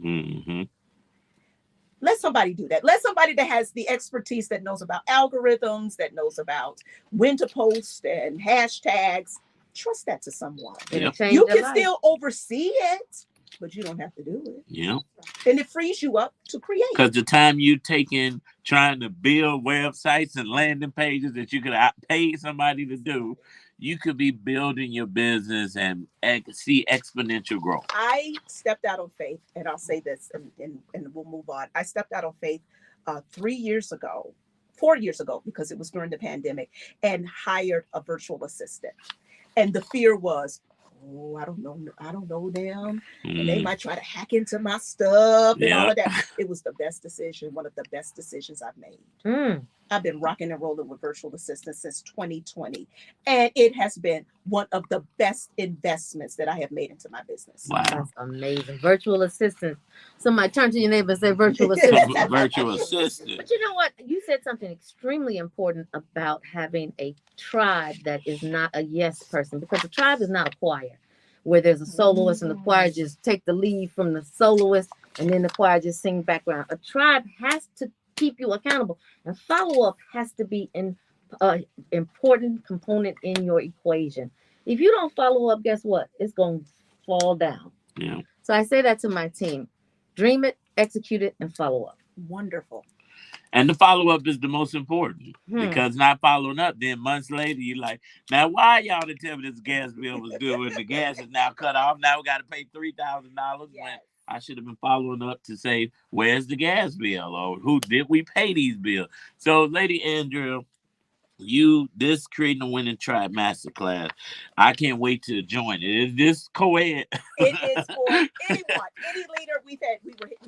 Let somebody do that. Let somebody that has the expertise, that knows about algorithms, that knows about when to post and hashtags. Trust that to someone. Yep. You can still oversee it, but you don't have to do it. Yeah. And it frees you up to create. Because the time you take in trying to build websites and landing pages that you could pay somebody to do, you could be building your business and see exponential growth. I stepped out on faith, and I'll say this, and we'll move on. I stepped out on faith 4 years ago, because it was during the pandemic, and hired a virtual assistant. And the fear was, I don't know them, and they might try to hack into my stuff and all of that. It was the best decision, one of the best decisions I've made. I've been rocking and rolling with virtual assistants since 2020, and it has been one of the best investments that I have made into my business. Wow, that's amazing. Virtual assistant. Somebody turn to your neighbor and say virtual assistant. Virtual assistant. But you know what? You said something extremely important about having a tribe that is not a yes person, because a tribe is not a choir where there's a soloist and the choir just take the lead from the soloist and then the choir just sing background. A tribe has to keep you accountable, and follow-up has to be an important component in your equation. If you don't follow up, guess what? It's going to fall down. Yeah. So I say that to my team: dream it, execute it, and follow up. Wonderful. And the follow-up is the most important, because not following up, then months later, you're like, now why y'all didn't tell me this gas bill was due and the gas is now cut off? Now we got to pay $3,000 when I should have been following up to say, where's the gas bill? Or who did we pay these bills? So, Lady Andria, this Creating a Winning Tribe Masterclass, I can't wait to join it. Is this co-ed? It is for anyone, any leader. We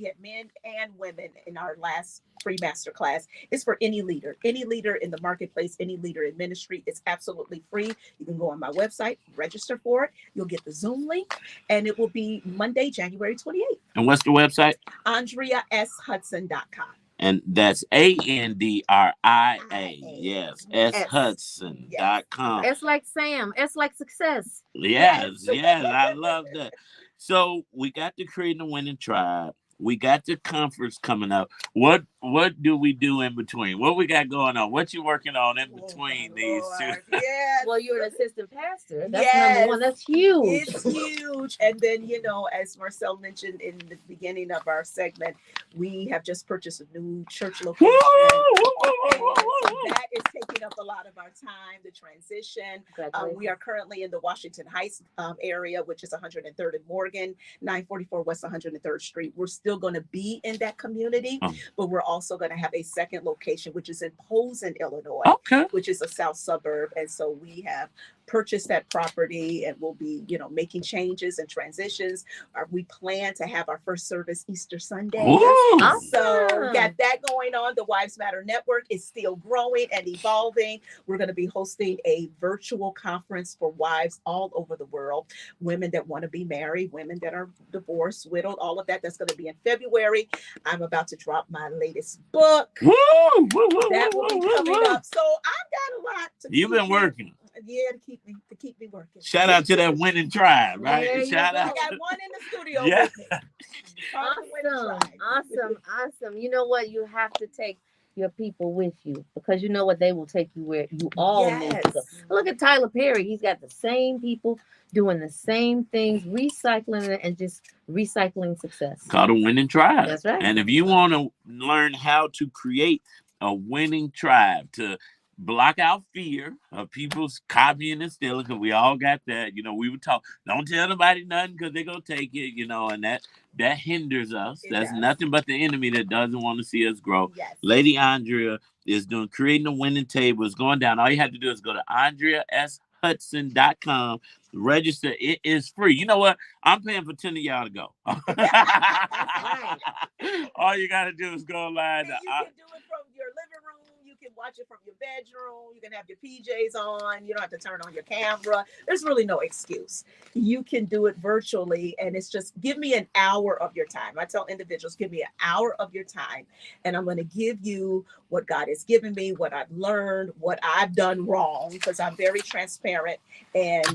had men and women in our last free masterclass. It's for any leader in the marketplace, any leader in ministry. It's absolutely free. You can go on my website, register for it. You'll get the Zoom link, and it will be Monday, January 28th. And what's the website? AndriaSHudson.com. And that's ANDRIA. Yes. SHudson.com. S like Sam. S like success. Yes. I love that. So we got the Creating a Winning Tribe. We got the conference coming up. What do we do in between? What we got going on? What you working on in between these two? Yes. Well, you're an assistant pastor. That's number one. That's huge. It's huge. And then, as Marcel mentioned in the beginning of our segment, we have just purchased a new church location. That is taking up a lot of our time, the transition. We are currently in the Washington Heights area, which is 103rd and Morgan, 944 West 103rd Street. We're still going to be in that community, but we're also going to have a second location, which is in Posen, Illinois, which is a south suburb. And so we have purchased that property, and we'll be, making changes and transitions. We plan to have our first service Easter Sunday. Awesome. So got that going on. The Wives Matter Network is still growing and evolving. We're going to be hosting a virtual conference for wives all over the world, women that want to be married, women that are divorced, widowed, all of that. That's going to be in February. I'm about to drop my latest book. That will be coming up. So I've got a lot to You've been working. Yeah, to keep me working. Shout out to that winning tribe, right? Shout out. I got one in the studio. Yeah. With me. Awesome. You know what? You have to take your people with you, because you know what? They will take you where you all need to go. Look at Tyler Perry. He's got the same people doing the same things, recycling it, and just recycling success. Called a winning tribe. That's right. And if you want to learn how to create a winning tribe, to block out fear of people's copying and stealing, because we all got that. We would talk, don't tell nobody nothing because they're going to take it, and that hinders us. That's nothing but the enemy that doesn't want to see us grow. Yes. Lady Andria is Creating a Winning Table. It's going down. All you have to do is go to AndriaSHudson.com. Register. It is free. You know what? I'm paying for 10 of y'all to go. All you got to do is go online. You can do it from your living room. You can watch it from your bedroom. You can have your PJs on. You don't have to turn on your camera. There's really no excuse. You can do it virtually, and it's just, give me an hour of your time. I tell individuals, give me an hour of your time, and I'm going to give you what God has given me, what I've learned, what I've done wrong, because I'm very transparent and,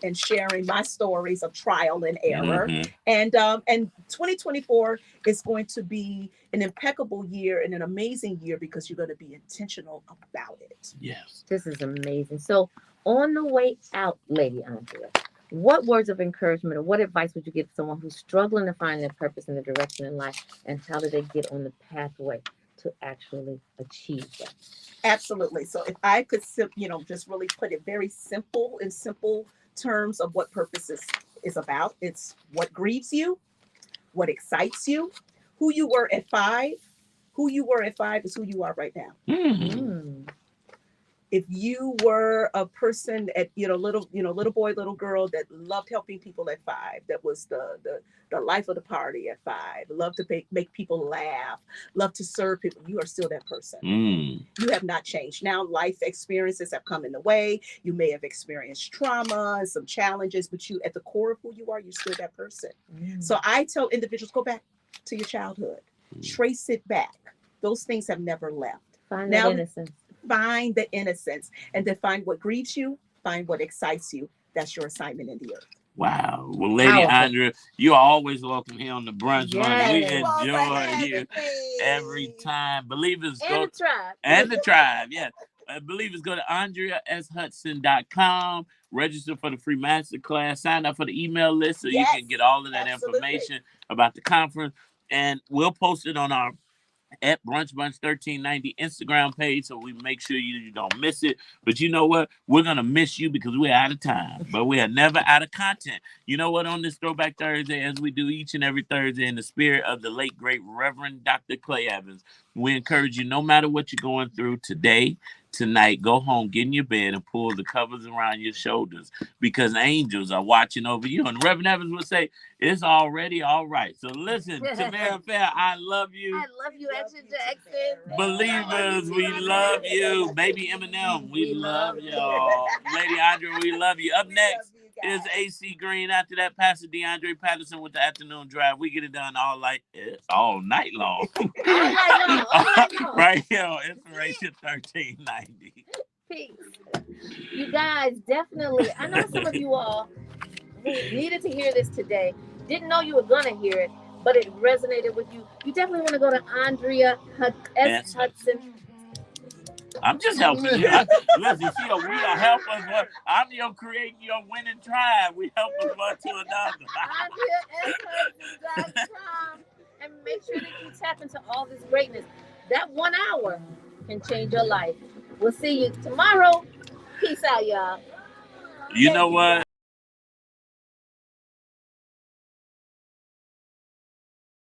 and sharing my stories of trial and error. And 2024 is going to be an impeccable year and an amazing year because you're going to be intentional about it. Yes. This is amazing. So on the way out, Lady Andria, what words of encouragement or what advice would you give someone who's struggling to find their purpose and the direction in life, and how do they get on the pathway to actually achieve that? Absolutely. So if I could, just really put it very simple in simple terms of what purpose is about, it's what grieves you, what excites you, who you were at 5. Who you were at 5 is who you are right now. Mm. If you were a person at little boy, little girl that loved helping people at 5, that was the life of the party at 5, loved to make people laugh, loved to serve people, you are still that person. You have not changed. Now life experiences have come in the way. You may have experienced trauma and some challenges, but you, at the core of who you are, you're still that person. So I tell individuals, go back to your childhood, trace it back. Those things have never left. Find that innocence. Find the innocence, and then find what grieves you, find what excites you. That's your assignment in the earth. Wow. Well, Lady Andria, you are always welcome here on the Brunch Bunch. We enjoy you every time. Believers go the tribe. And the tribe, yes. Believers go to AndriaSHudson.com, register for the free masterclass, sign up for the email list so you can get all of that information about the conference. And we'll post it on our at Brunch Bunch 1390 Instagram page, so we make sure you don't miss it. But you know what? We're gonna miss you because we're out of time, but we are never out of content. You know what? On this Throwback Thursday, as we do each and every Thursday, in the spirit of the late great Reverend Dr. Clay Evans, we encourage you, no matter what you're going through today, tonight, go home, get in your bed, and pull the covers around your shoulders, because angels are watching over you. And Reverend Evans would say, it's already all right. So listen, Tamara Fair, I love you. I love you, Extra Jackson. Believers, we love you. Baby Eminem, we love y'all. Lady Andria, we love you. Up next is AC Green. After that, Pastor DeAndre Patterson with the afternoon drive. We get it done all night long. Right here on Inspiration 1390. Peace. You guys, definitely. I know some of you all who needed to hear this today didn't know you were going to hear it, but it resonated with you. You definitely want to go to Andria Hudson. I'm just helping you. Listen, we are helpers. I'm your creating your winning tribe. We help us one to another. AndriaSHudson.com, and make sure that you tap into all this greatness. That 1 hour can change your life. We'll see you tomorrow. Peace out, y'all. You know what?